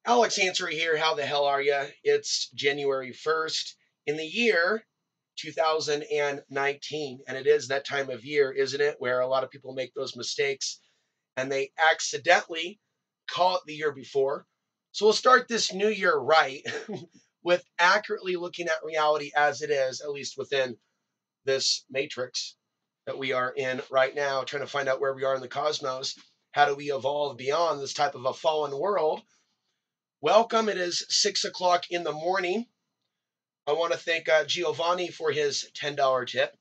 Alex Answery here. How the hell are you? It's January 1st in the year 2019. And it is that time of year, isn't it? Where a lot of people make those mistakes and they accidentally call it the year before. So we'll start this new year right with accurately looking at reality as it is, at least within this matrix that we are in right now, trying to find out where we are in the cosmos. How do we evolve beyond this type of a fallen world? Welcome. It is 6 o'clock in the morning. I want to thank Giovanni for his $10 tip.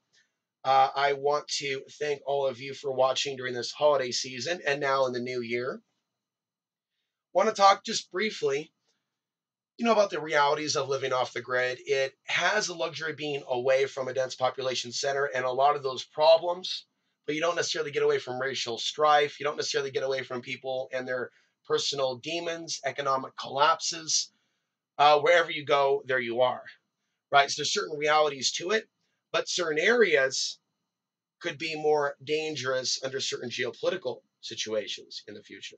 I want to thank all of you for watching during this holiday season and now in the new year. Want to talk just briefly, about the realities of living off the grid. It has the luxury of being away from a dense population center and a lot of those problems, but you don't necessarily get away from racial strife. You don't necessarily get away from people and their personal demons, economic collapses. Wherever you go, there you are, right? So there's certain realities to it, but certain areas could be more dangerous under certain geopolitical situations in the future.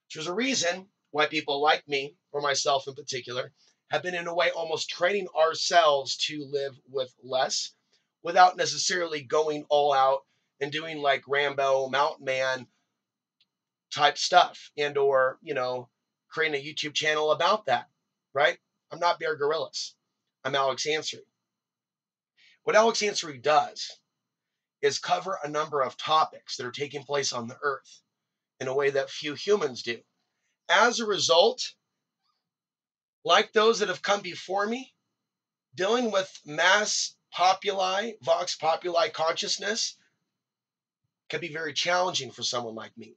So there's a reason why people like me, or myself in particular, have been in a way almost training ourselves to live with less without necessarily going all out and doing like Rambo, Mountain Man type stuff or, creating a YouTube channel about that, right? I'm not Bear Grylls. I'm Alex Answery. What Alex Answery does is cover a number of topics that are taking place on the earth in a way that few humans do. As a result, like those that have come before me, dealing with mass populi, vox populi consciousness can be very challenging for someone like me.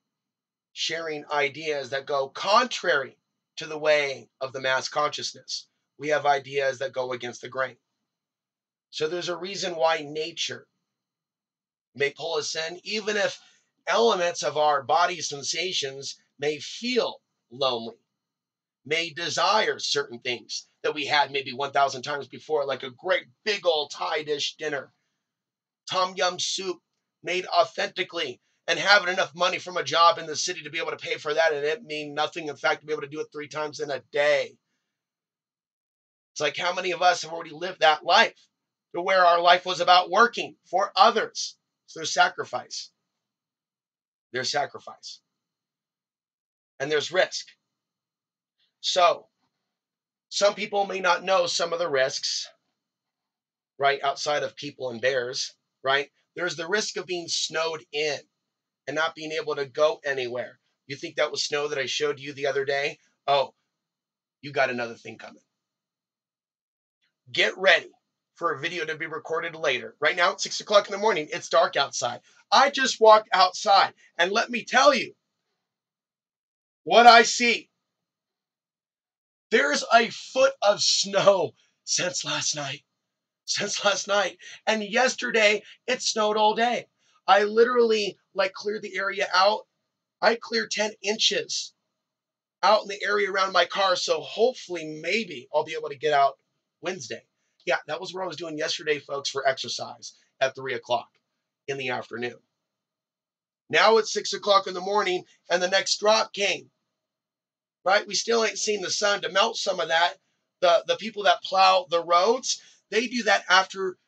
Sharing ideas that go contrary to the way of the mass consciousness. We have ideas that go against the grain. So there's a reason why nature may pull us in, even if elements of our body sensations may feel lonely, may desire certain things that we had maybe 1,000 times before, like a great big old Thai dish dinner, tom yum soup made authentically, and having enough money from a job in the city to be able to pay for that, and it mean nothing. In fact, to be able to do it 3 times in a day. It's like, how many of us have already lived that life to where our life was about working for others? So there's sacrifice. There's sacrifice. And there's risk. So some people may not know some of the risks, right, outside of people and bears, right? There's the risk of being snowed in and not being able to go anywhere. You think that was snow that I showed you the other day? Oh, you got another thing coming. Get ready for a video to be recorded later. Right now, it's 6 o'clock in the morning. It's dark outside. I just walked outside, and let me tell you what I see. There's a foot of snow since last night. And yesterday, it snowed all day. I literally cleared the area out. I cleared 10 inches out in the area around my car. So hopefully, maybe I'll be able to get out Wednesday. Yeah, that was what I was doing yesterday, folks, for exercise at 3 o'clock in the afternoon. Now it's 6 o'clock in the morning and the next drop came, right? We still ain't seen the sun to melt some of that. The people that plow the roads, they do that after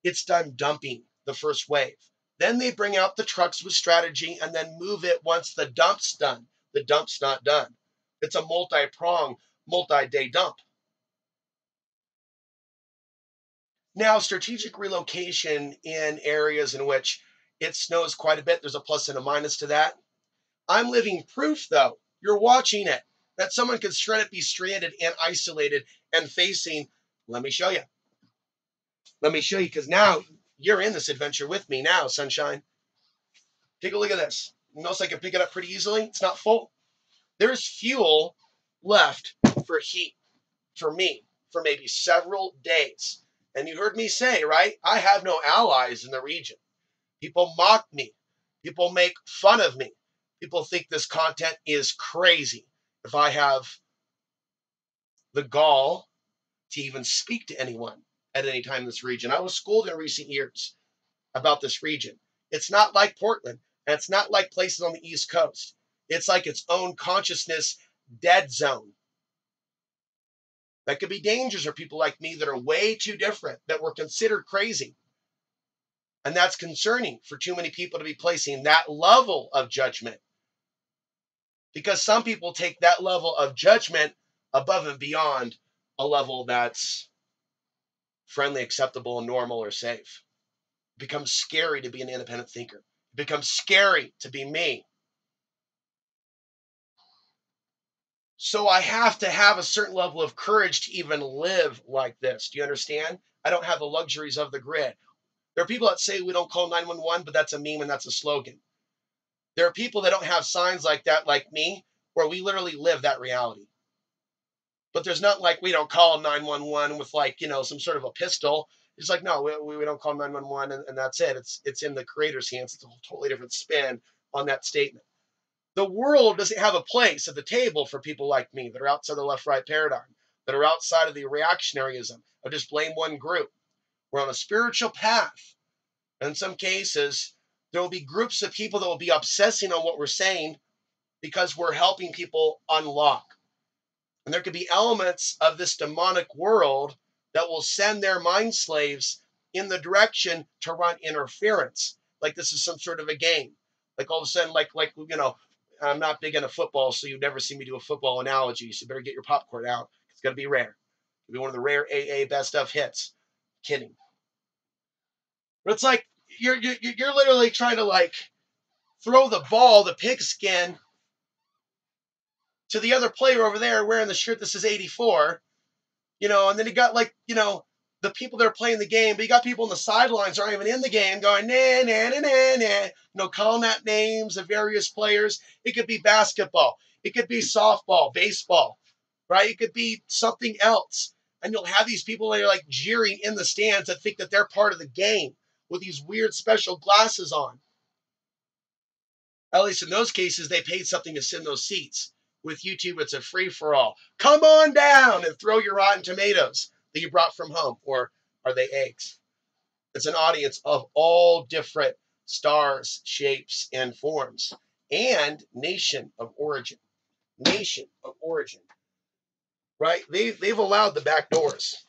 it's done dumping the first wave. Then they bring out the trucks with strategy and then move it once the dump's done. The dump's not done. It's a multi-prong, multi-day dump. Now, strategic relocation in areas in which it snows quite a bit, there's a plus and a minus to that. I'm living proof, though, you're watching it, that someone could be stranded and isolated and facing, let me show you. Let me show you, because now you're in this adventure with me now, sunshine. Take a look at this. Notice I can pick it up pretty easily. It's not full. There's fuel left for heat for me for maybe several days. And you heard me say, right? I have no allies in the region. People mock me. People make fun of me. People think this content is crazy. If I have the gall to even speak to anyone at any time in this region. I was schooled in recent years about this region. It's not like Portland, and it's not like places on the East Coast. It's like its own consciousness dead zone. That could be dangerous for people like me that are way too different, that were considered crazy. And that's concerning for too many people to be placing that level of judgment. Because some people take that level of judgment above and beyond a level that's friendly, acceptable, and normal or safe. It becomes scary to be an independent thinker. It becomes scary to be me. So I have to have a certain level of courage to even live like this. Do you understand? I don't have the luxuries of the grid. There are people that say we don't call 911, but that's a meme and that's a slogan. There are people that don't have signs like that, like me, where we literally live that reality. But there's not like we don't call 911 with like, some sort of a pistol. It's like, no, we don't call 911 and that's it. It's in the creator's hands. It's a totally different spin on that statement. The world doesn't have a place at the table for people like me that are outside the left-right paradigm, that are outside of the reactionaryism of just blame one group. We're on a spiritual path. In some cases, there will be groups of people that will be obsessing on what we're saying because we're helping people unlock. And there could be elements of this demonic world that will send their mind slaves in the direction to run interference. Like this is some sort of a game. Like all of a sudden, I'm not big into football, so you've never seen me do a football analogy. So you better get your popcorn out. It's going to be rare. It'll be one of the rare AA best of hits. Kidding. But it's like you're literally trying to throw the ball, the pigskin, to the other player over there wearing the shirt that says 84. And then you got the people that are playing the game, but you got people on the sidelines aren't even in the game going, nah, nah, nah, nah, nah, calling out names of various players. It could be basketball. It could be softball, baseball, right? It could be something else. And you'll have these people that are jeering in the stands that think that they're part of the game with these weird special glasses on. At least in those cases, they paid something to sit in those seats. With YouTube, it's a free-for-all. Come on down and throw your rotten tomatoes that you brought from home. Or are they eggs? It's an audience of all different stars, shapes, and forms. And nation of origin. Nation of origin. Right? They've allowed the back doors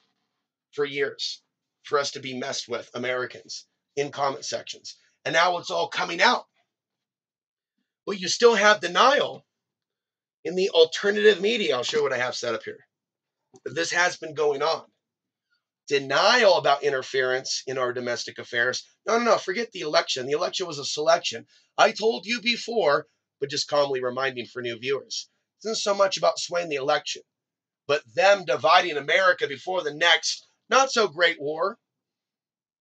for years for us to be messed with, Americans, in comment sections. And now it's all coming out. But you still have denial in the alternative media. I'll show you what I have set up here. This has been going on. Denial about interference in our domestic affairs. No, forget the election. The election was a selection. I told you before, but just calmly reminding for new viewers. It isn't so much about swaying the election, but them dividing America before the next, not so great war,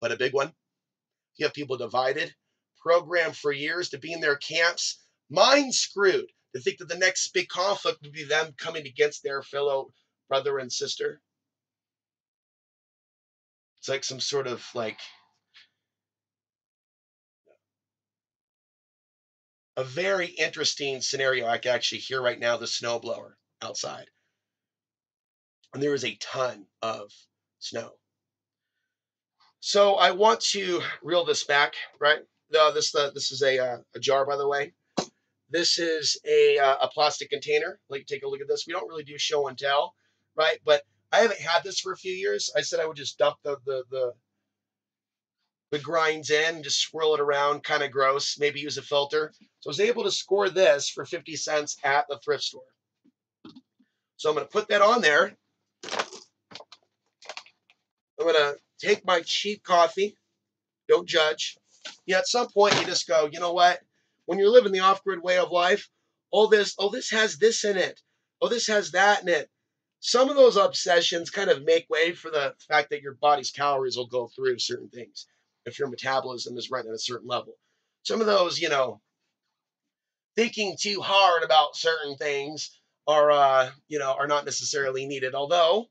but a big one. You have people divided, programmed for years to be in their camps, mind screwed to think that the next big conflict would be them coming against their fellow brother and sister. It's like some sort of a very interesting scenario. I can actually hear right now the snowblower outside. And there is a ton of snow. So I want to reel this back, right? This is a jar, by the way. This is a plastic container. Take a look at this. We don't really do show and tell, right? But I haven't had this for a few years. I said I would just dump the grinds in, just swirl it around, kind of gross, maybe use a filter. So I was able to score this for 50 cents at the thrift store. So I'm going to put that on there. I'm going to take my cheap coffee. Don't judge. At some point you just go, you know what? When you're living the off-grid way of life, this has this in it. Oh, this has that in it. Some of those obsessions kind of make way for the fact that your body's calories will go through certain things if your metabolism is running at a certain level. Some of those, thinking too hard about certain things are not necessarily needed. Although,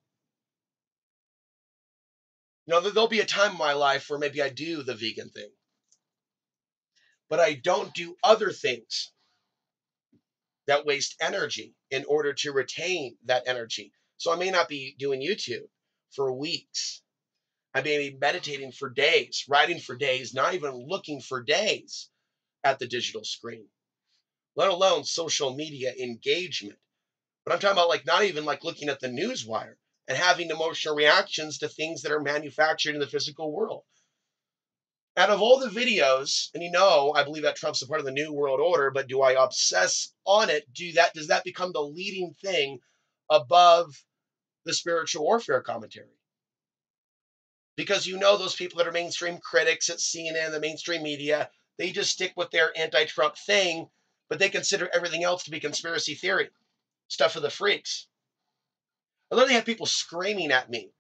there'll be a time in my life where maybe I do the vegan thing, but I don't do other things that waste energy in order to retain that energy. So I may not be doing YouTube for weeks. I may be meditating for days, writing for days, not even looking for days at the digital screen, let alone social media engagement. But I'm talking about not even looking at the news wire. and having emotional reactions to things that are manufactured in the physical world. Out of all the videos, and I believe that Trump's a part of the New World Order, but do I obsess on it? Does that become the leading thing above the spiritual warfare commentary? Because those people that are mainstream critics at CNN, the mainstream media, they just stick with their anti-Trump thing, but they consider everything else to be conspiracy theory, stuff for the freaks. I literally had people screaming at me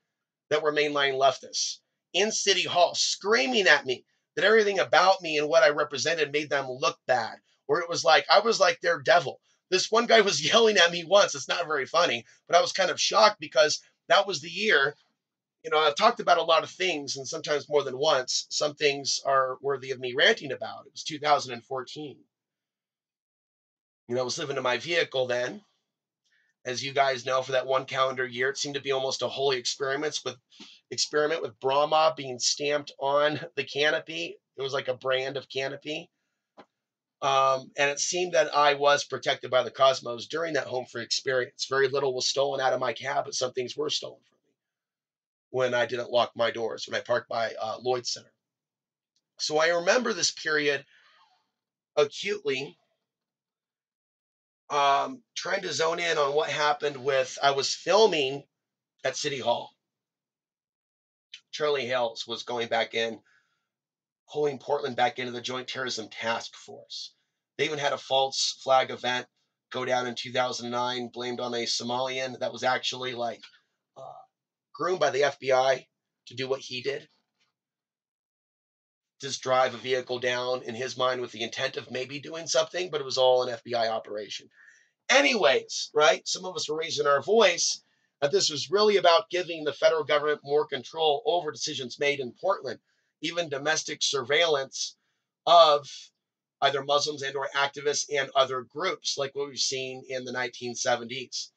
that were mainline leftists in City Hall, screaming at me that everything about me and what I represented made them look bad, or it was like I was like their devil. This one guy was yelling at me once. It's not very funny, but I was kind of shocked because that was the year. I've talked about a lot of things, and sometimes more than once. Some things are worthy of me ranting about. It was 2014. I was living in my vehicle then. As you guys know, for that one calendar year, it seemed to be almost a holy experiment with Brahma being stamped on the canopy. It was like a brand of canopy. And it seemed that I was protected by the cosmos during that home free experience. Very little was stolen out of my cab, but some things were stolen from me when I didn't lock my doors, when I parked by Lloyd Center. So I remember this period acutely, trying to zone in on what happened I was filming at City Hall. Charlie Hales was going back in, pulling Portland back into the Joint Terrorism Task Force. They even had a false flag event go down in 2009, blamed on a Somalian that was actually groomed by the FBI to do what he did. Just drive a vehicle down in his mind with the intent of maybe doing something, but it was all an FBI operation. Anyways, right? Some of us were raising our voice that this was really about giving the federal government more control over decisions made in Portland, even domestic surveillance of either Muslims and or activists and other groups, like what we've seen in the 1970s.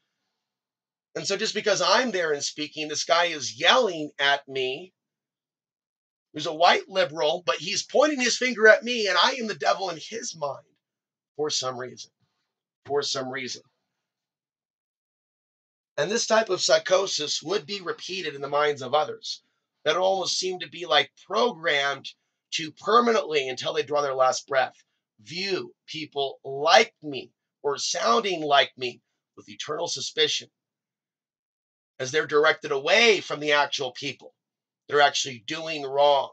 And so just because I'm there and speaking, this guy is yelling at me. He's a white liberal, but he's pointing his finger at me, and I am the devil in his mind for some reason. For some reason. And this type of psychosis would be repeated in the minds of others that almost seem to be like programmed to permanently, until they draw their last breath, view people like me or sounding like me with eternal suspicion, as they're directed away from the actual people that are actually doing wrong,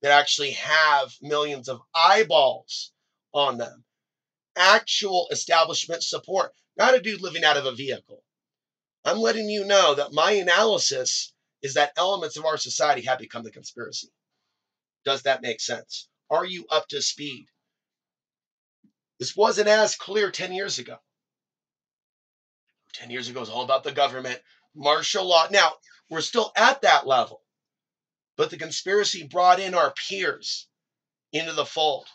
that actually have millions of eyeballs on them. Actual establishment support, not a dude living out of a vehicle. I'm letting you know that my analysis is that elements of our society have become the conspiracy. Does that make sense? Are you up to speed? This wasn't as clear 10 years ago. 10 years ago was all about the government, martial law. Now, we're still at that level, but the conspiracy brought in our peers into the fold.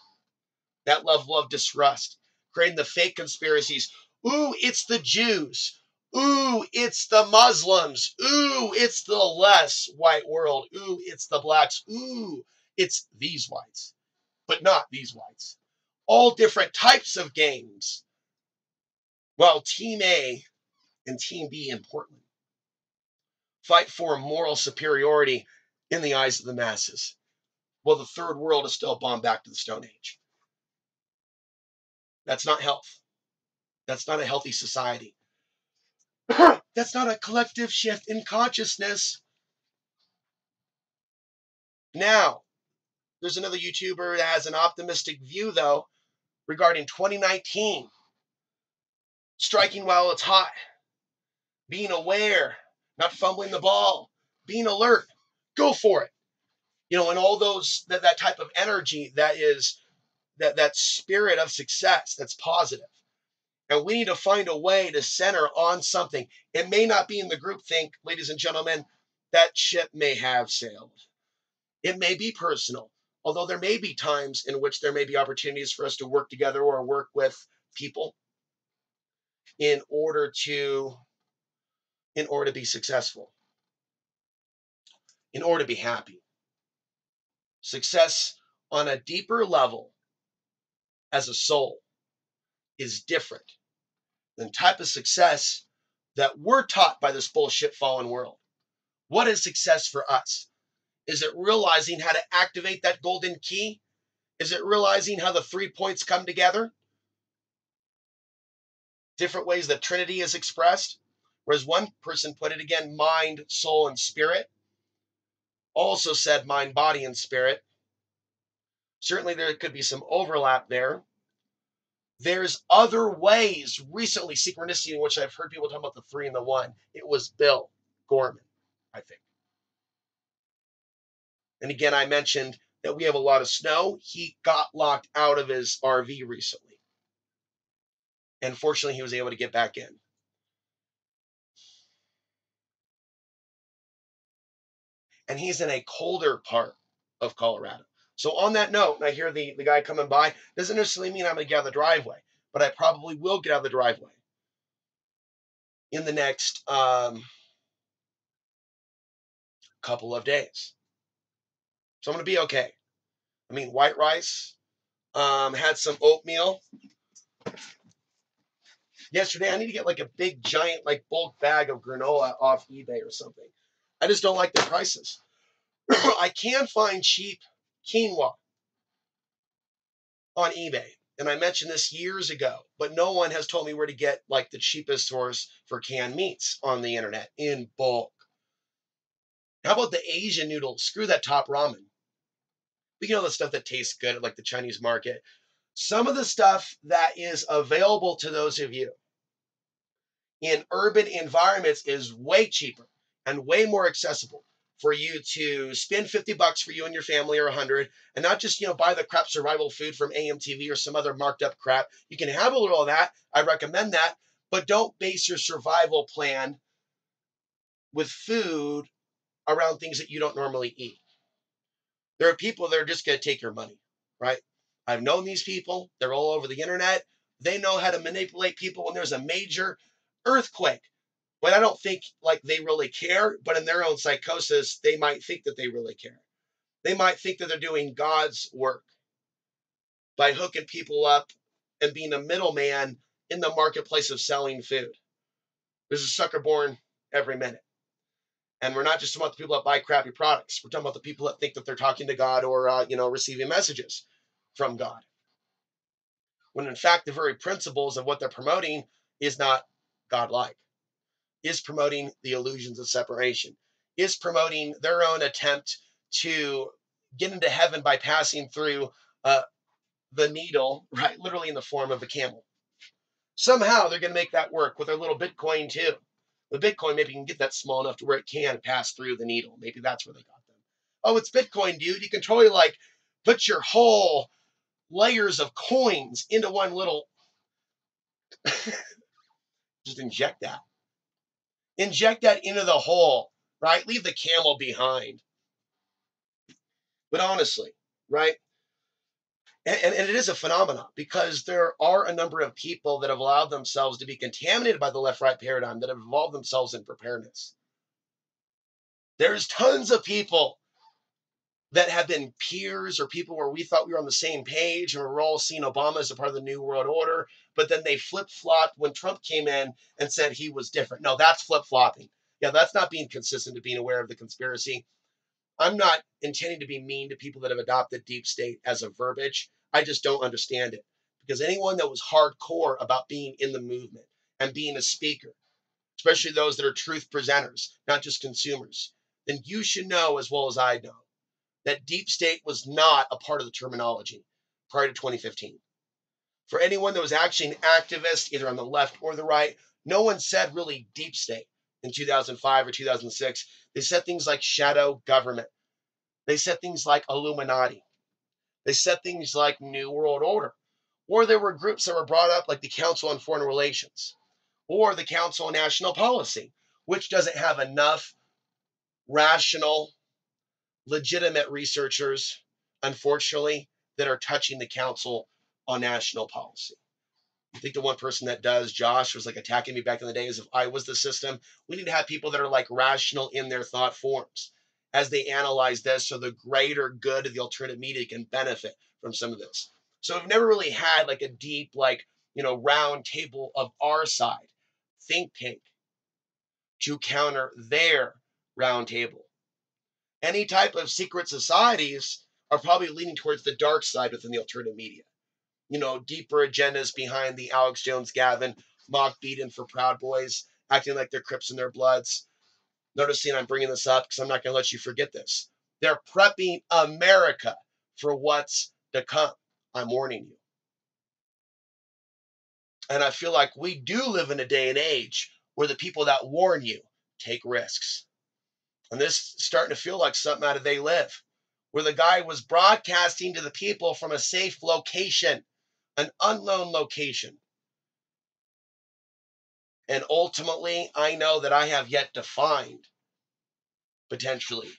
That level of distrust, creating the fake conspiracies. Ooh, it's the Jews. Ooh, it's the Muslims. Ooh, it's the less white world. Ooh, it's the blacks. Ooh, it's these whites, but not these whites. All different types of games. While Team A and Team B in Portland fight for moral superiority in the eyes of the masses, while the third world is still bombed back to the Stone Age. That's not health. That's not a healthy society. That's not a collective shift in consciousness. Now, there's another YouTuber that has an optimistic view, though, regarding 2019. Striking while it's hot. Being aware. Not fumbling the ball. Being alert. Go for it. And all those, that type of energy that is, that spirit of success that's positive. And we need to find a way to center on something. It may not be in the groupthink, ladies and gentlemen. That ship may have sailed. It may be personal, although there may be times in which there may be opportunities for us to work together or work with people in order to be successful, in order to be happy. Success on a deeper level as a soul is different than type of success that we're taught by this bullshit fallen world. What is success for us? Is it realizing how to activate that golden key? Is it realizing how the 3 points come together? Different ways that Trinity is expressed. Whereas one person put it again, mind, soul, and spirit. Also said mind, body, and spirit. Certainly there could be some overlap there. There's other ways. Recently, synchronicity, in which I've heard people talk about the 3 and the 1. It was Bill Gorman, I think. And again, I mentioned that we have a lot of snow. He got locked out of his RV recently. And fortunately, he was able to get back in. And he's in a colder part of Colorado. So on that note, and I hear the guy coming by, doesn't necessarily mean I'm going to get out of the driveway, but I probably will get out of the driveway in the next couple of days. So I'm going to be okay. I mean, white rice, had some oatmeal. Yesterday, I need to get like a big, giant, like bulk bag of granola off eBay or something. I just don't like the prices. I can find cheap quinoa on eBay. And I mentioned this years ago, but no one has told me where to get like the cheapest source for canned meats on the internet in bulk. How about the Asian noodles? Screw that top ramen. But you know the stuff that tastes good at like the Chinese market. Some of the stuff that is available to those of you in urban environments is way cheaper and way more accessible for you to spend $50 for you and your family or 100 and not just, buy the crap survival food from AMTV or some other marked up crap. You can have a little of that. I recommend that, but don't base your survival plan with food around things that you don't normally eat. There are people that are just going to take your money, right? I've known these people. They're all over the internet. They know how to manipulate people when there's a major earthquake. But I don't think like they really care, but in their own psychosis, they might think that they really care. They might think that they're doing God's work by hooking people up and being a middleman in the marketplace of selling food. There's a sucker born every minute. And we're not just talking about the people that buy crappy products. We're talking about the people that think that they're talking to God or, receiving messages from God. When in fact, the very principles of what they're promoting is not God-like. Is promoting the illusions of separation, is promoting their own attempt to get into heaven by passing through the needle, right? Literally in the form of a camel. Somehow they're going to make that work with their little Bitcoin too. The Bitcoin maybe can get that small enough to where it can pass through the needle. Maybe that's where they got them. Oh, it's Bitcoin, dude. You can totally like put your whole layers of coins into one little, just inject that. Inject that into the hole, right? Leave the camel behind. But honestly, right? And it is a phenomenon because there are a number of people that have allowed themselves to be contaminated by the left-right paradigm that have involved themselves in preparedness. There's tons of people that have been peers or people where we thought we were on the same page and we're all seeing Obama as a part of the New World Order, but then they flip-flopped when Trump came in and said he was different. No, that's flip-flopping. Yeah, that's not being consistent to being aware of the conspiracy. I'm not intending to be mean to people that have adopted deep state as a verbiage. I just don't understand it. Because anyone that was hardcore about being in the movement and being a speaker, especially those that are truth presenters, not just consumers, then you should know as well as I know that deep state was not a part of the terminology prior to 2015. For anyone that was actually an activist, either on the left or the right, no one said really deep state in 2005 or 2006. They said things like shadow government. They said things like Illuminati. They said things like New World Order. Or there were groups that were brought up like the Council on Foreign Relations or the Council on National Policy, which doesn't have enough rational, legitimate researchers, unfortunately, that are touching the Council on National Policy. I think the one person that does, Josh, was like attacking me back in the days if I was the system. We need to have people that are like rational in their thought forms as they analyze this so the greater good of the alternative media can benefit from some of this. So we've never really had like a deep, round table of our side, think tank, to counter their round table. Any type of secret societies are probably leaning towards the dark side within the alternative media. Deeper agendas behind the Alex Jones Gavin mock beating for Proud Boys, acting like they're Crips in their bloods. Noticing I'm bringing this up because I'm not going to let you forget this. They're prepping America for what's to come. I'm warning you. And I feel like we do live in a day and age where the people that warn you take risks. And this is starting to feel like something out of They Live, where the guy was broadcasting to the people from a safe location, an unknown location. And ultimately, I know that I have yet to find, potentially,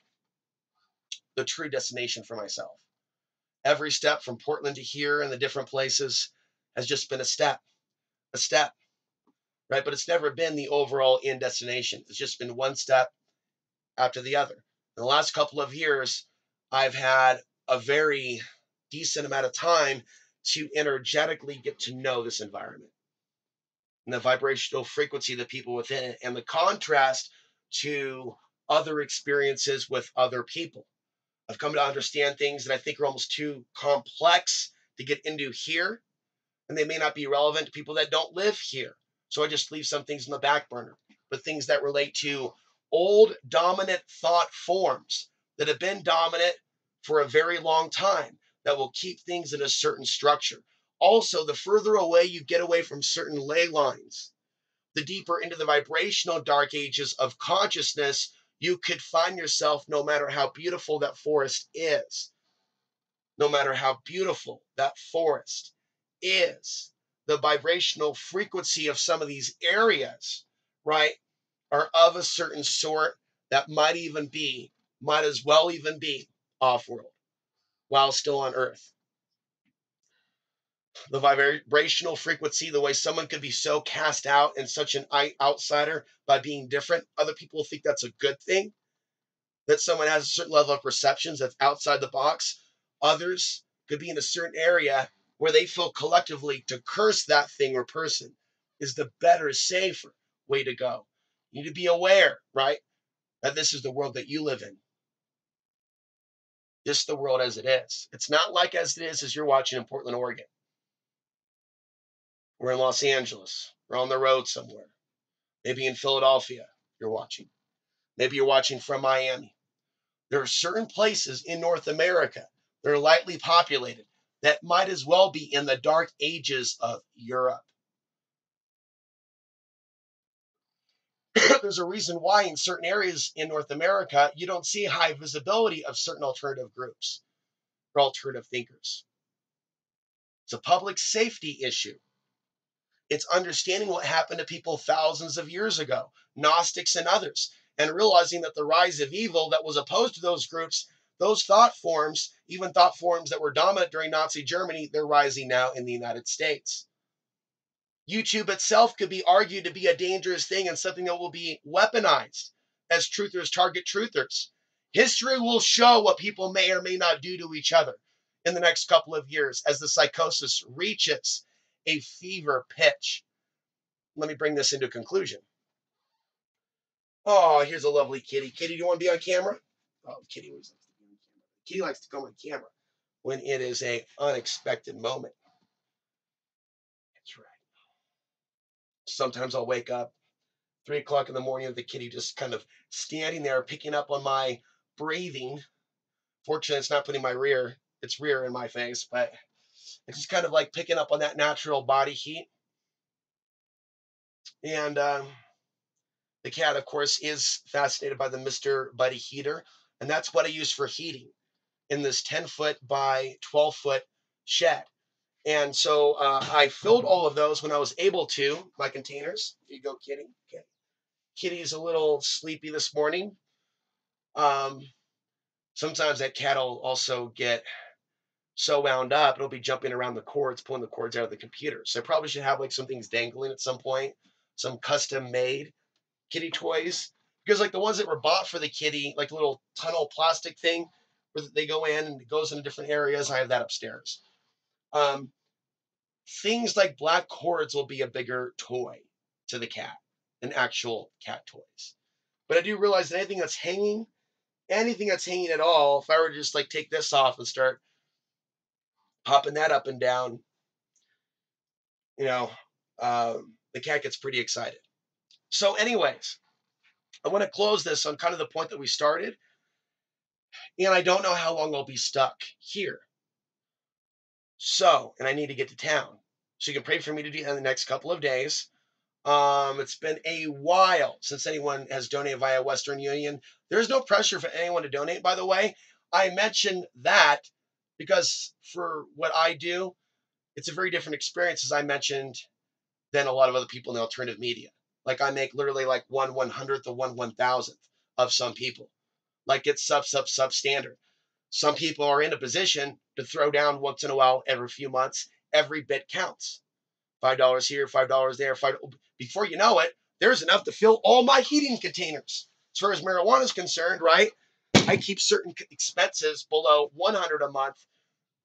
the true destination for myself. Every step from Portland to here and the different places has just been a step, right? But it's never been the overall end destination. It's just been one step after the other. In the last couple of years, I've had a very decent amount of time to energetically get to know this environment and the vibrational frequency of the people within it and the contrast to other experiences with other people. I've come to understand things that I think are almost too complex to get into here, and they may not be relevant to people that don't live here. So I just leave some things on the back burner, but things that relate to old dominant thought forms that have been dominant for a very long time that will keep things in a certain structure. Also, the further away you get away from certain ley lines, the deeper into the vibrational dark ages of consciousness you could find yourself, no matter how beautiful that forest is. No matter how beautiful that forest is, the vibrational frequency of some of these areas, right, are of a certain sort that might as well even be off-world while still on Earth. The vibrational frequency, the way someone could be so cast out and such an outsider by being different, other people think that's a good thing, that someone has a certain level of perceptions that's outside the box. Others could be in a certain area where they feel collectively to curse that thing or person is the better, safer way to go. You need to be aware, right, that this is the world that you live in. This is the world as it is. It's not like as it is as you're watching in Portland, Oregon. We're in Los Angeles. We're on the road somewhere. Maybe in Philadelphia, you're watching. Maybe you're watching from Miami. There are certain places in North America that are lightly populated that might as well be in the dark ages of Europe. There's a reason why in certain areas in North America, you don't see high visibility of certain alternative groups or alternative thinkers. It's a public safety issue. It's understanding what happened to people thousands of years ago, Gnostics and others, and realizing that the rise of evil that was opposed to those groups, those thought forms, even thought forms that were dominant during Nazi Germany, they're rising now in the United States. YouTube itself could be argued to be a dangerous thing and something that will be weaponized as truthers target truthers. History will show what people may or may not do to each other in the next couple of years as the psychosis reaches a fever pitch. Let me bring this into conclusion. Oh, here's a lovely kitty. Kitty, do you want to be on camera? Oh, Kitty always likes to be on camera. Kitty likes to come on camera when it is an unexpected moment. That's right. Sometimes I'll wake up 3 o'clock in the morning with the kitty just kind of standing there picking up on my breathing. Fortunately, it's not putting its rear in my face, but it's just kind of like picking up on that natural body heat. And the cat, of course, is fascinated by the Mr. Buddy heater, and that's what I use for heating in this 10-foot by 12-foot shed. And so I filled all of those when I was able to, my containers. Here you go, Kitty. Okay. Kitty's a little sleepy this morning. Sometimes that cat will also get so wound up, it'll be jumping around the cords, pulling the cords out of the computer. So I probably should have like some things dangling at some point, some custom made kitty toys. Because like the ones that were bought for the kitty, like the little tunnel plastic thing where they go in and it goes into different areas, I have that upstairs. Things like black cords will be a bigger toy to the cat. than actual cat toys. But I do realize that anything that's hanging at all, if I were to just like take this off and start popping that up and down, you know, the cat gets pretty excited. So, anyways, I want to close this on kind of the point that we started, and I don't know how long I'll be stuck here. So, and I need to get to town. So you can pray for me to do that in the next couple of days. It's been a while since anyone has donated via Western Union. There's no pressure for anyone to donate, by the way. I mentioned that because for what I do, it's a very different experience, as I mentioned, than a lot of other people in the alternative media. Like I make literally like 1/100th of 1/1000th of some people. Like it's substandard. Some people are in a position to throw down once in a while, every few months. Every bit counts. $5 here, $5 there. Before you know it, there's enough to fill all my heating containers. As far as marijuana is concerned, right? I keep certain expenses below 100 a month,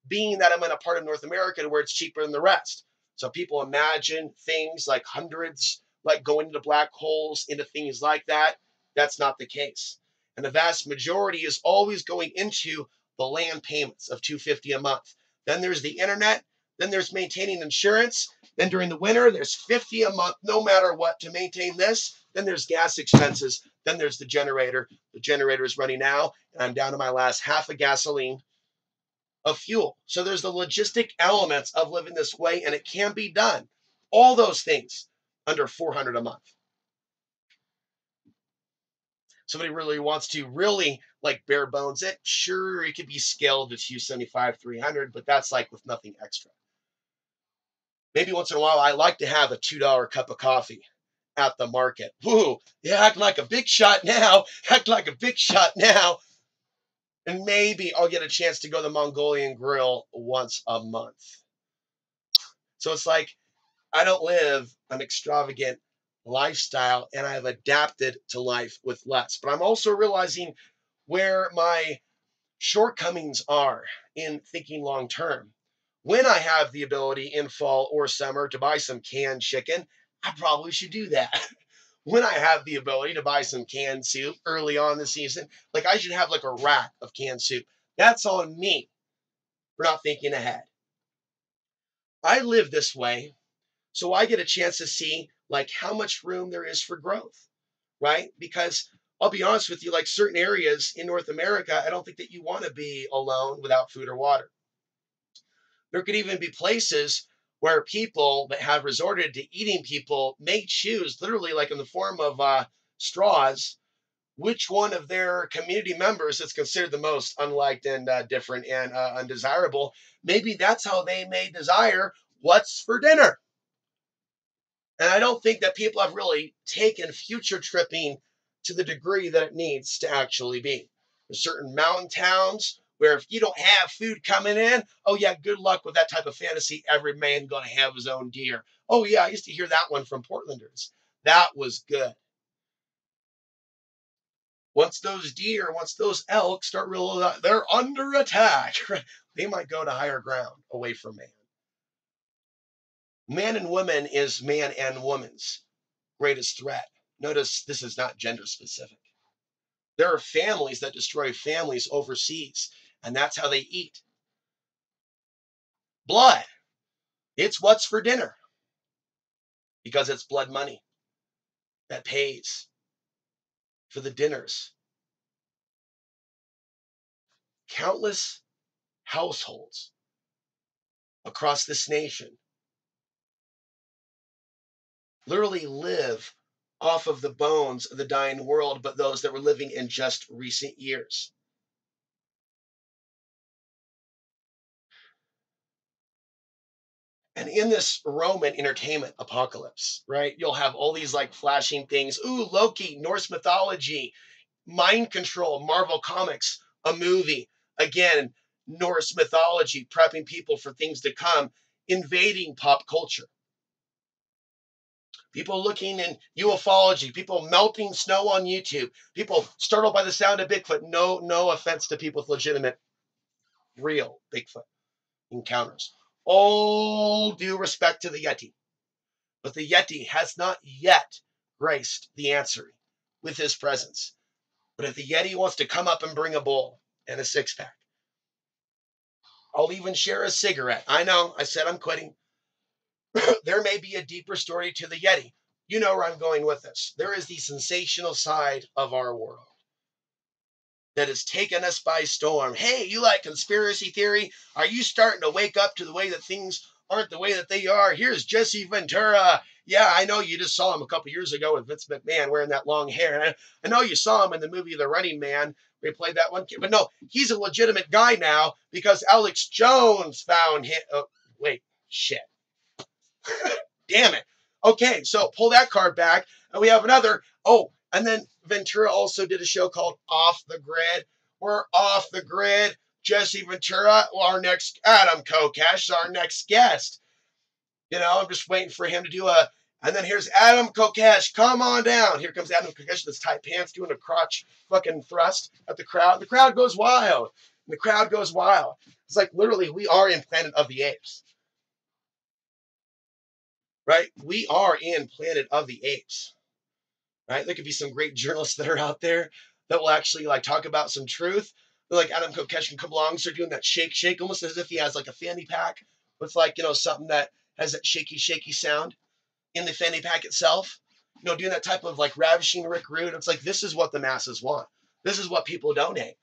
being that I'm in a part of North America where it's cheaper than the rest. So people imagine things like hundreds, like going into black holes, into things like that. That's not the case. And the vast majority is always going into the land payments of $250 a month. Then there's the internet. Then there's maintaining insurance. Then during the winter, there's $50 a month, no matter what, to maintain this. Then there's gas expenses. Then there's the generator. The generator is running now, and I'm down to my last half of gasoline of fuel. So there's the logistic elements of living this way, and it can be done. All those things under $400 a month. Somebody really wants to really like bare bones it, sure, it could be scaled to 275, 300, but that's like with nothing extra. Maybe once in a while, I like to have a $2 cup of coffee at the market. Woo, yeah, act like a big shot now. Act like a big shot now. And maybe I'll get a chance to go to the Mongolian Grill once a month. So it's like, I don't live an extravagant lifestyle, and I've adapted to life with less. But I'm also realizing where my shortcomings are in thinking long term. When I have the ability in fall or summer to buy some canned chicken, I probably should do that. When I have the ability to buy some canned soup early on in the season, like I should have like a rack of canned soup. That's on me for not thinking ahead. I live this way, so I get a chance to see like how much room there is for growth, right? Because I'll be honest with you, like certain areas in North America, I don't think that you want to be alone without food or water. There could even be places where people that have resorted to eating people may choose, literally like in the form of straws, which one of their community members is considered the most unliked and different and undesirable. Maybe that's how they may desire what's for dinner. And I don't think that people have really taken future tripping to the degree that it needs to actually be. There's certain mountain towns where if you don't have food coming in, oh yeah, good luck with that type of fantasy. Every man gonna have his own deer. Oh yeah, I used to hear that one from Portlanders. That was good. Once those elk start realizing they're under attack, they might go to higher ground away from man. Man and woman is man and woman's greatest threat. Notice this is not gender specific. There are families that destroy families overseas, and that's how they eat. Blood. It's what's for dinner because it's blood money that pays for the dinners. Countless households across this nation literally live off of the bones of the dying world, but those that were living in just recent years. And in this Roman entertainment apocalypse, right, you'll have all these like flashing things. Ooh, Loki, Norse mythology, mind control, Marvel Comics, a movie. Again, Norse mythology, prepping people for things to come, invading pop culture. People looking in ufology, people melting snow on YouTube, people startled by the sound of Bigfoot. No offense to people with legitimate, real Bigfoot encounters. All due respect to the Yeti. But the Yeti has not yet graced the answer with his presence. But if the Yeti wants to come up and bring a bowl and a six-pack, I'll even share a cigarette. I know, I said I'm quitting. There may be a deeper story to the Yeti. You know where I'm going with this. There is the sensational side of our world that has taken us by storm. Hey, you like conspiracy theory? Are you starting to wake up to the way that things aren't the way that they are? Here's Jesse Ventura. Yeah, I know you just saw him a couple years ago with Vince McMahon wearing that long hair. I know you saw him in the movie The Running Man, where he played that one kid. But no, he's a legitimate guy now because Alex Jones found him. Oh, wait, shit. Damn it. Okay, so pull that card back, and we have another. Oh, and then Ventura also did a show called Off the Grid. We're off the grid. Jesse Ventura, our next Adam Kokesh, our next guest. You know, I'm just waiting for him to do a. And then here's Adam Kokesh. Come on down. Here comes Adam Kokesh in his tight pants doing a crotch fucking thrust at the crowd. The crowd goes wild. The crowd goes wild. It's like literally we are in Planet of the Apes. Right? We are in Planet of the Apes. Right? There could be some great journalists that are out there that will actually like talk about some truth. But like Adam Kokesh can come along, start doing that shake, almost as if he has like a fanny pack with like, you know, something that has that shaky sound in the fanny pack itself. You know, doing that type of like ravishing Rick Rude. It's like, this is what the masses want. This is what people donate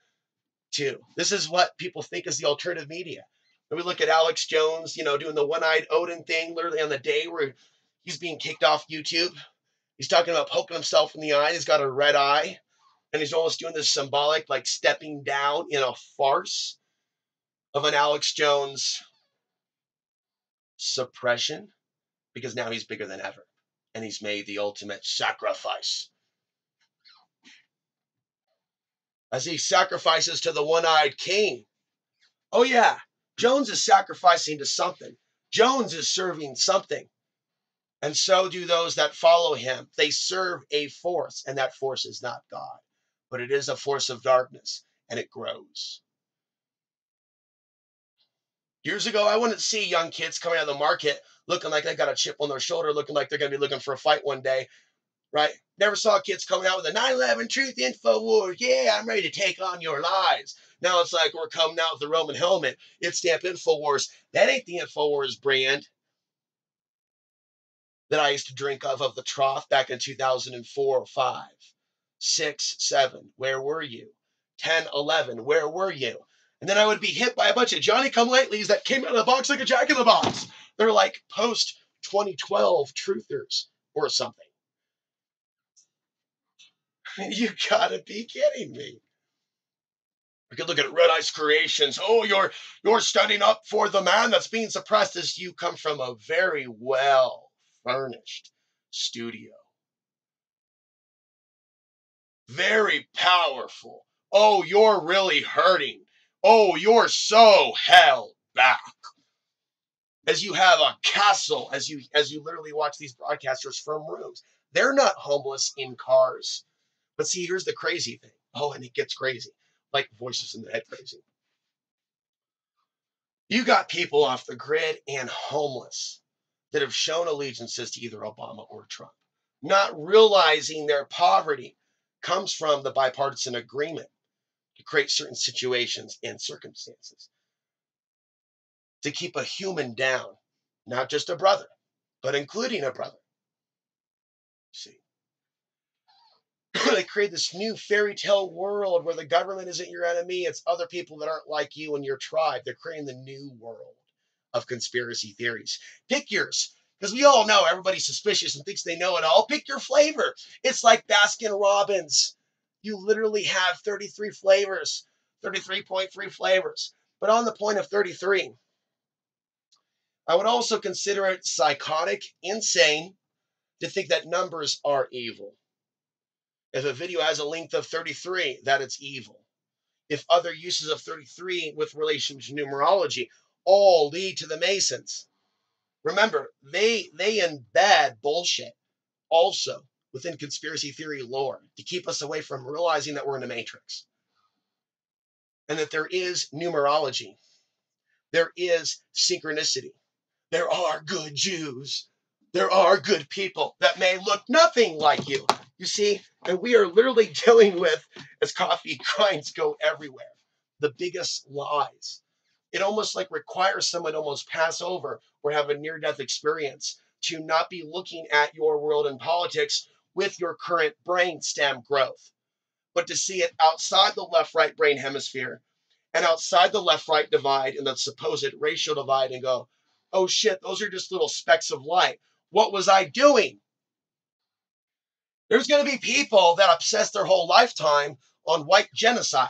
to. This is what people think is the alternative media. And we look at Alex Jones, you know, doing the one-eyed Odin thing, literally on the day where he's being kicked off YouTube. He's talking about poking himself in the eye. He's got a red eye. And he's almost doing this symbolic, like stepping down in a farce of an Alex Jones suppression, because now he's bigger than ever. And he's made the ultimate sacrifice. As he sacrifices to the one-eyed king. Oh, yeah. Jones is sacrificing to something. Jones is serving something. And so do those that follow him. They serve a force, and that force is not God, but it is a force of darkness, and it grows. Years ago, I wouldn't see young kids coming out of the market looking like they got a chip on their shoulder, looking like they're going to be looking for a fight one day, right? Never saw kids coming out with a 9/11 Truth Info War. Yeah, I'm ready to take on your lies. Now it's like we're coming out with the Roman helmet. It's Stamp InfoWars. That ain't the InfoWars brand that I used to drink of the trough back in 2004 or 5, 6, 7. Where were you? 10, 11. Where were you? And then I would be hit by a bunch of Johnny-come-latelys that came out of the box like a jack-in-the-box. They're like post-2012 truthers or something. You gotta be kidding me. We could look at Red Ice Creations. Oh, you're standing up for the man that's being suppressed as you come from a very well-furnished studio. Very powerful. Oh, you're really hurting. Oh, you're so held back. As you have a castle, as you literally watch these broadcasters from rooms. They're not homeless in cars. But see, here's the crazy thing. Oh, and it gets crazy. Like voices in the head crazy. You got people off the grid and homeless that have shown allegiances to either Obama or Trump, not realizing their poverty comes from the bipartisan agreement to create certain situations and circumstances, to keep a human down, not just a brother, but including a brother. See, they create this new fairy tale world where the government isn't your enemy, it's other people that aren't like you and your tribe. They're creating the new world of conspiracy theories. Pick yours, because we all know everybody's suspicious and thinks they know it all. Pick your flavor. It's like Baskin Robbins. You literally have 33 flavors, 33.3 flavors. But on the point of 33, I would also consider it psychotic, insane, to think that numbers are evil. If a video has a length of 33, that it's evil. If other uses of 33 with relation to numerology all lead to the Masons. Remember, they embed bullshit also within conspiracy theory lore to keep us away from realizing that we're in a matrix. And that there is numerology. There is synchronicity. There are good Jews. There are good people that may look nothing like you. You see, and we are literally dealing with, as coffee grinds go everywhere, the biggest lies. It almost like requires someone to almost pass over or have a near-death experience to not be looking at your world and politics with your current brain stem growth, but to see it outside the left-right brain hemisphere and outside the left-right divide and the supposed racial divide and go, oh shit, those are just little specks of light. What was I doing? There's going to be people that obsess their whole lifetime on white genocide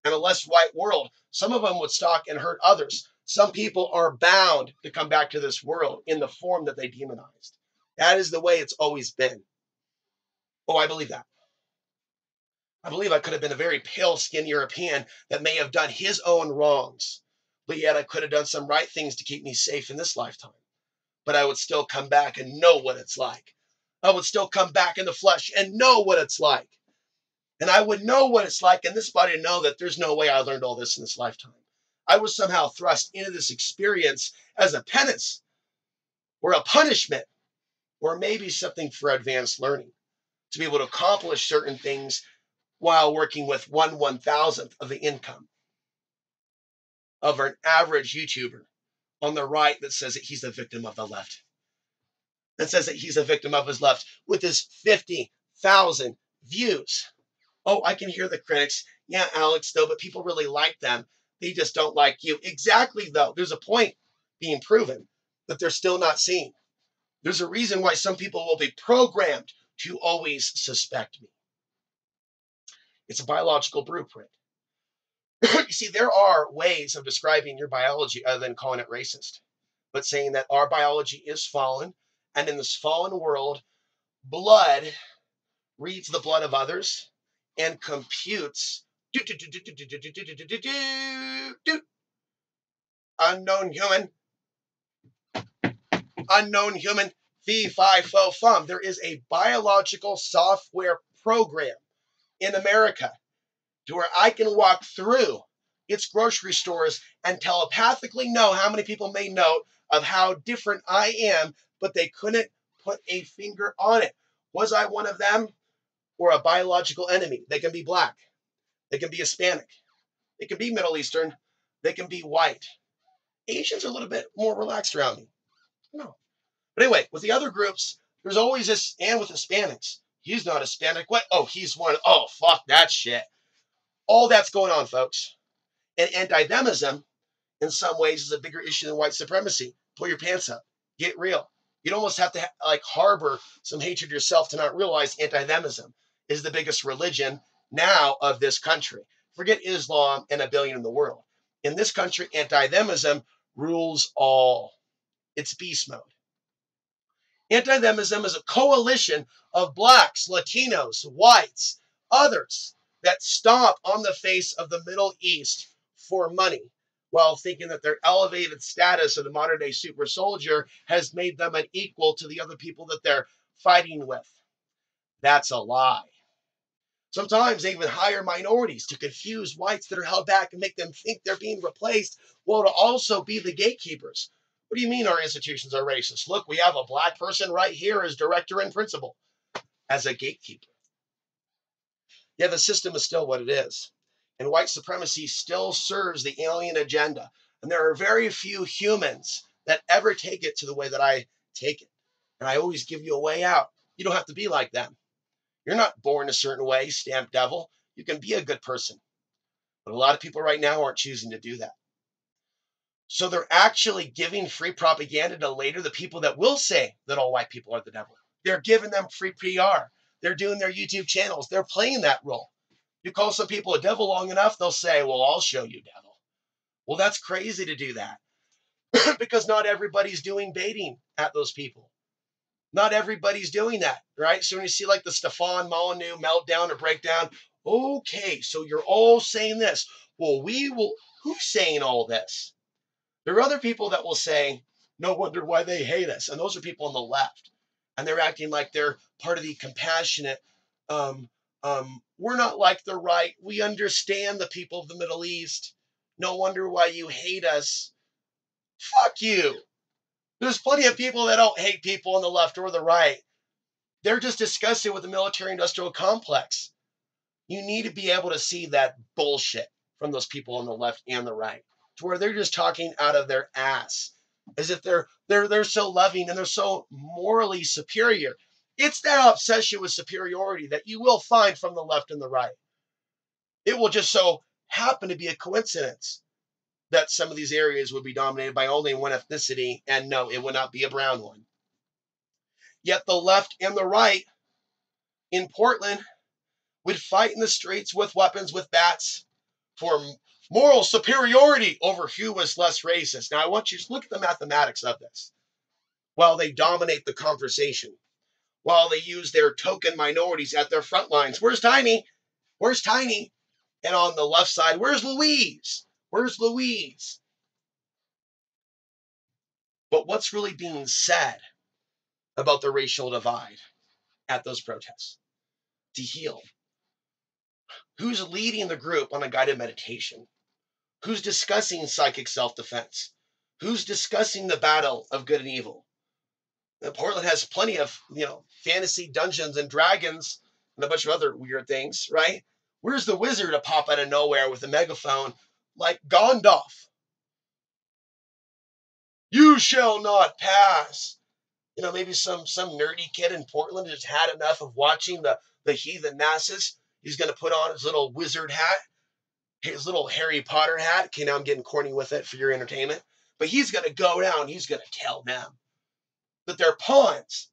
and a less white world. Some of them would stalk and hurt others. Some people are bound to come back to this world in the form that they demonized. That is the way it's always been. Oh, I believe that. I believe I could have been a very pale-skinned European that may have done his own wrongs, but yet I could have done some right things to keep me safe in this lifetime. But I would still come back and know what it's like. I would still come back in the flesh and know what it's like. And I would know what it's like in this body to know that there's no way I learned all this in this lifetime. I was somehow thrust into this experience as a penance or a punishment or maybe something for advanced learning to be able to accomplish certain things while working with 1/1000th of the income of an average YouTuber on the right that says that he's a victim of the left. That says that he's a victim of his left with his 50,000 views. Oh, I can hear the critics. Yeah, Alex, though, but people really like them. They just don't like you. Exactly, though. There's a point being proven that they're still not seeing. There's a reason why some people will be programmed to always suspect me. It's a biological blueprint. You see, there are ways of describing your biology other than calling it racist, but saying that our biology is fallen, and in this fallen world, blood reads the blood of others and computes unknown human, fee, fi, fo, fum. There is a biological software program in America to where I can walk through its grocery stores and telepathically know how many people made note of how different I am, but they couldn't put a finger on it. Was I one of them or a biological enemy? They can be black. They can be Hispanic. They can be Middle Eastern. They can be white. Asians are a little bit more relaxed around me. No. But anyway, with the other groups, there's always this, and with Hispanics, he's not Hispanic. What? Oh, he's one. Oh, fuck that shit. All that's going on, folks. And anti-Demism, in some ways, is a bigger issue than white supremacy. Pull your pants up. Get real. You'd almost have to harbor some hatred yourself to not realize anti-Demism is the biggest religion now of this country. Forget Islam and a billion in the world. In this country, anti-Demism rules all. It's beast mode. Anti-Demism is a coalition of blacks, Latinos, whites, others that stomp on the face of the Middle East for money while thinking that their elevated status of the modern day super soldier has made them an equal to the other people that they're fighting with. That's a lie. Sometimes they even hire minorities to confuse whites that are held back and make them think they're being replaced, while to also be the gatekeepers. What do you mean our institutions are racist? Look, we have a black person right here as director and principal, as a gatekeeper. Yeah, the system is still what it is. And white supremacy still serves the alien agenda. And there are very few humans that ever take it to the way that I take it. And I always give you a way out. You don't have to be like them. You're not born a certain way, stamp devil. You can be a good person. But a lot of people right now aren't choosing to do that. So they're actually giving free propaganda to later the people that will say that all white people are the devil. They're giving them free PR. They're doing their YouTube channels. They're playing that role. You call some people a devil long enough, they'll say, well, I'll show you, devil. Well, that's crazy to do that because not everybody's doing baiting at those people. Not everybody's doing that, right? So when you see like the Stefan Molyneux meltdown or breakdown, okay, so you're all saying this. Well, who's saying all this? There are other people that will say, no wonder why they hate us. And those are people on the left. And they're acting like they're part of the compassionate, we're not like the right. We understand the people of the Middle East. No wonder why you hate us. Fuck you. There's plenty of people that don't hate people on the left or the right. They're just disgusted with the military-industrial complex. You need to be able to see that bullshit from those people on the left and the right, to where they're just talking out of their ass, as if they're so loving and they're so morally superior. It's that obsession with superiority that you will find from the left and the right. It will just so happen to be a coincidence that some of these areas would be dominated by only one ethnicity, and no, it would not be a brown one. Yet the left and the right in Portland would fight in the streets with weapons, with bats, for moral superiority over who was less racist. Now, I want you to look at the mathematics of this. While they dominate the conversation, while they use their token minorities at their front lines. Where's Tiny? Where's Tiny? And on the left side, where's Louise? Where's Louise? But what's really being said about the racial divide at those protests? To heal. Who's leading the group on a guided meditation? Who's discussing psychic self-defense? Who's discussing the battle of good and evil? Portland has plenty of, fantasy Dungeons and Dragons and a bunch of other weird things, right? Where's the wizard to pop out of nowhere with a megaphone like Gandalf? You shall not pass. Maybe some nerdy kid in Portland has had enough of watching the heathen masses. He's going to put on his little wizard hat, his little Harry Potter hat. Okay, now I'm getting corny with it for your entertainment. But he's going to go down. He's going to tell them that they're pawns.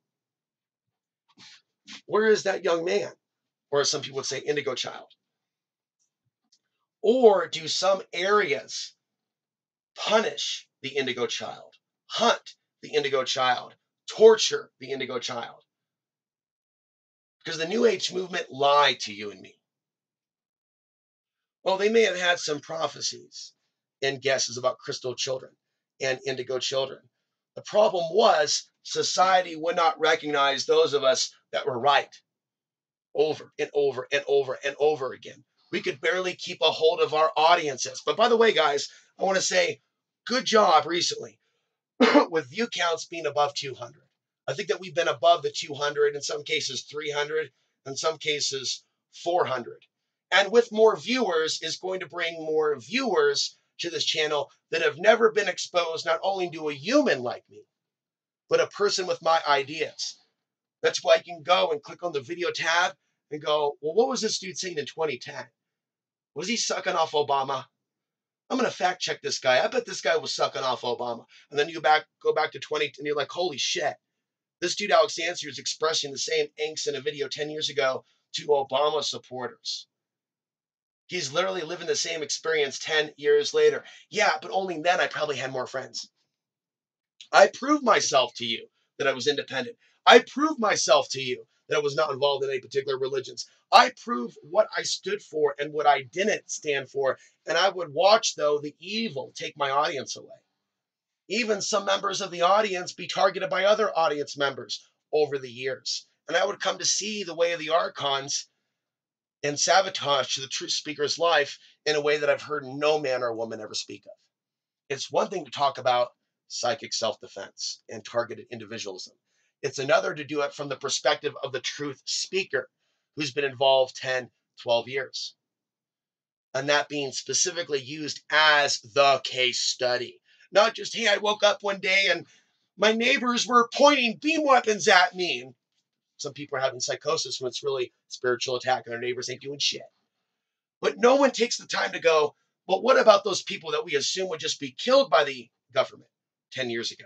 Where is that young man? Or as some people would say, indigo child. Or do some areas punish the indigo child, hunt the indigo child, torture the indigo child? Because the New Age movement lied to you and me. Well, they may have had some prophecies and guesses about crystal children and indigo children. The problem was society would not recognize those of us that were right over and over and over and over again. We could barely keep a hold of our audiences. But by the way, guys, I want to say good job recently with view counts being above 200. I think that we've been above the 200, in some cases 300, in some cases 400. And with more viewers is going to bring more viewers to this channel that have never been exposed not only to a human like me, but a person with my ideas. That's why you can go and click on the video tab and go, well, what was this dude saying in 2010? Was he sucking off Obama? I'm going to fact check this guy. I bet this guy was sucking off Obama. And then you go back to 20, and you're like, holy shit. This dude, Alex Answer, is expressing the same angst in a video 10 years ago to Obama supporters. He's literally living the same experience 10 years later. Yeah, but only then I probably had more friends. I proved myself to you that I was independent. I proved myself to you that I was not involved in any particular religions. I proved what I stood for and what I didn't stand for. And I would watch, though, the evil take my audience away. Even some members of the audience be targeted by other audience members over the years. And I would come to see the way of the archons and sabotage to the truth speaker's life in a way that I've heard no man or woman ever speak of. It's one thing to talk about psychic self-defense and targeted individualism. It's another to do it from the perspective of the truth speaker who's been involved 10, 12 years. And that being specifically used as the case study. Not just, hey, I woke up one day and my neighbors were pointing beam weapons at me. And some people are having psychosis when it's really spiritual attack and their neighbors ain't doing shit. But no one takes the time to go, but what about those people that we assume would just be killed by the government 10 years ago?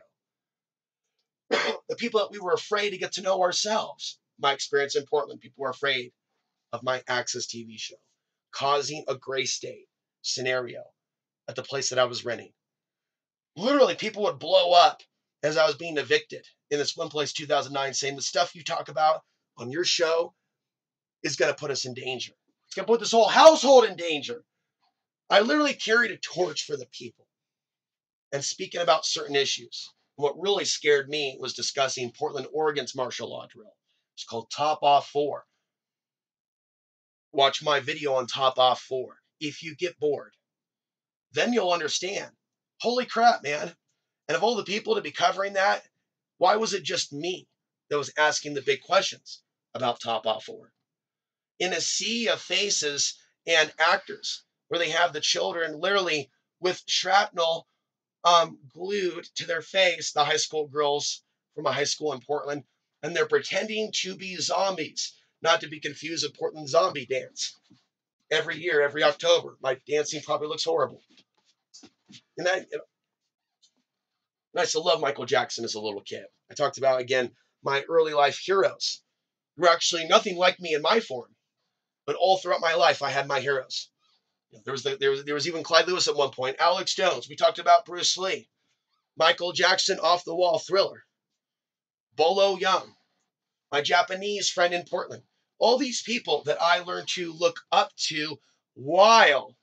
The people that we were afraid to get to know ourselves. My experience in Portland, people were afraid of my Access TV show, causing a gray state scenario at the place that I was renting. Literally, people would blow up as I was being evicted in this one place, 2009, saying the stuff you talk about on your show is going to put us in danger. It's going to put this whole household in danger. I literally carried a torch for the people and speaking about certain issues. What really scared me was discussing Portland, Oregon's martial law drill. It's called Top Off 4. Watch my video on Top Off 4. If you get bored, then you'll understand. Holy crap, man. And of all the people to be covering that, why was it just me that was asking the big questions about Top Off 4? In a sea of faces and actors where they have the children literally with shrapnel glued to their face, the high school girls from a high school in Portland, and they're pretending to be zombies, not to be confused with Portland Zombie Dance. Every year, every October, my dancing probably looks horrible. And I used to love Michael Jackson as a little kid. I talked about, again, my early life heroes who were actually nothing like me in my form, but all throughout my life, I had my heroes. There was even Clyde Lewis at one point, Alex Jones. We talked about Bruce Lee, Michael Jackson, Off the Wall, Thriller, Bolo Young, my Japanese friend in Portland. All these people that I learned to look up to while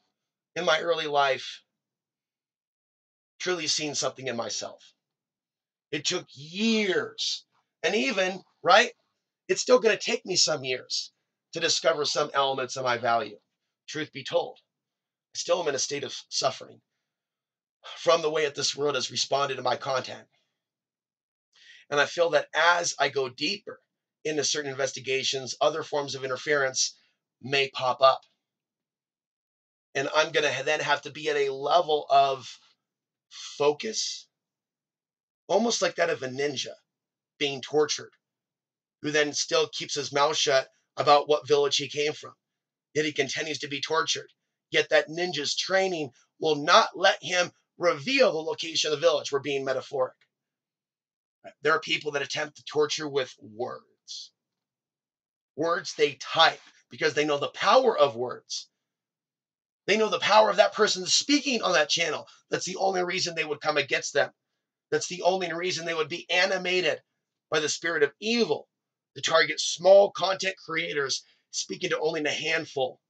in my early life truly seeing something in myself. It took years. And even, right, it's still going to take me some years to discover some elements of my value. Truth be told, I still am in a state of suffering from the way that this world has responded to my content. And I feel that as I go deeper into certain investigations, other forms of interference may pop up. And I'm going to then have to be at a level of focus, almost like that of a ninja being tortured, who then still keeps his mouth shut about what village he came from. Yet he continues to be tortured. Yet that ninja's training will not let him reveal the location of the village. We're being metaphoric. There are people that attempt to torture with words. Words they type because they know the power of words. They know the power of that person speaking on that channel. That's the only reason they would come against them. That's the only reason they would be animated by the spirit of evil to target small content creators speaking to only a handful.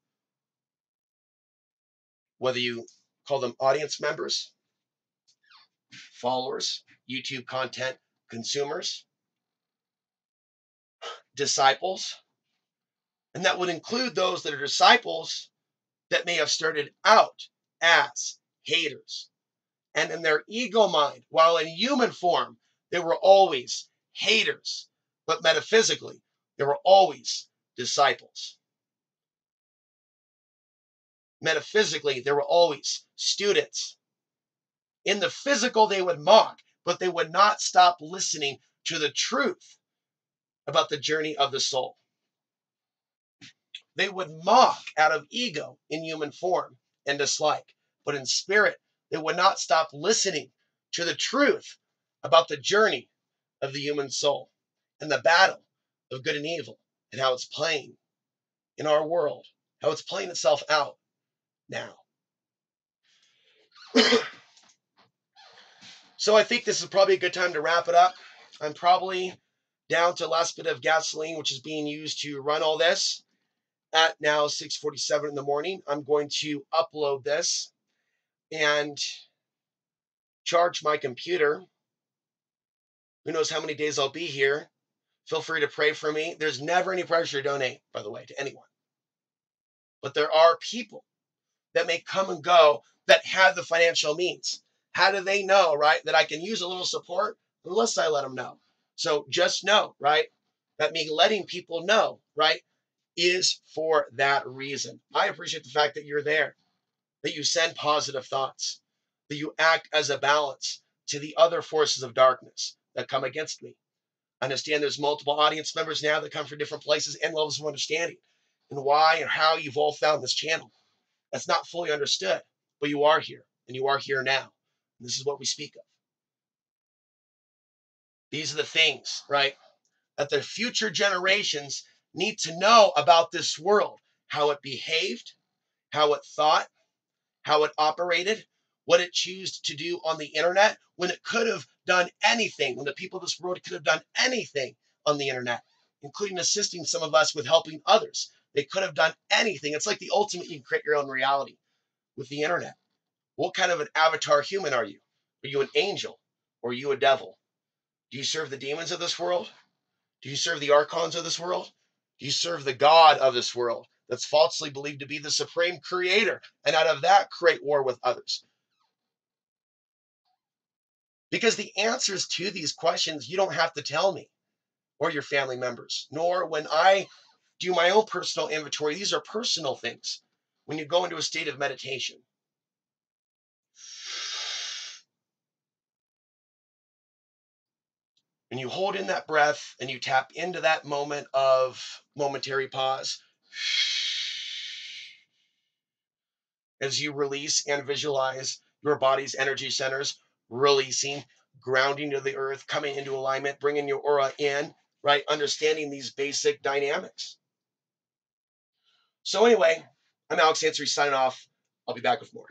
Whether you call them audience members, followers, YouTube content consumers, disciples, and that would include those that are disciples that may have started out as haters. And in their ego mind, while in human form, they were always haters, but metaphysically, they were always disciples. Metaphysically, they were always students. In the physical, they would mock, but they would not stop listening to the truth about the journey of the soul. They would mock out of ego in human form and dislike, but in spirit, they would not stop listening to the truth about the journey of the human soul and the battle of good and evil and how it's playing in our world, how it's playing itself out now. So I think this is probably a good time to wrap it up. I'm probably down to the last bit of gasoline, which is being used to run all this at now 6:47 in the morning. I'm going to upload this and charge my computer. Who knows how many days I'll be here. Feel free to pray for me. There's never any pressure to donate, by the way, to anyone. But there are people that may come and go that have the financial means. How do they know, right, that I can use a little support unless I let them know? So just know, right, that me letting people know, right, is for that reason. I appreciate the fact that you're there, that you send positive thoughts, that you act as a balance to the other forces of darkness that come against me. I understand there's multiple audience members now that come from different places and levels of understanding and why and how you've all found this channel. That's not fully understood, but you are here and you are here now. And this is what we speak of. These are the things, right, that the future generations need to know about this world, how it behaved, how it thought, how it operated, what it chose to do on the internet when it could have done anything, when the people of this world could have done anything on the internet, including assisting some of us with helping others. They could have done anything. It's like the ultimate, you can create your own reality with the internet. What kind of an avatar human are you? Are you an angel or are you a devil? Do you serve the demons of this world? Do you serve the archons of this world? Do you serve the God of this world that's falsely believed to be the supreme creator? And out of that, create war with others. Because the answers to these questions, you don't have to tell me or your family members, nor when I do my own personal inventory. These are personal things. When you go into a state of meditation, and you hold in that breath and you tap into that moment of momentary pause, as you release and visualize your body's energy centers releasing, grounding to the earth, coming into alignment, bringing your aura in, right? Understanding these basic dynamics. So, anyway, I'm Alex Ansary signing off. I'll be back with more.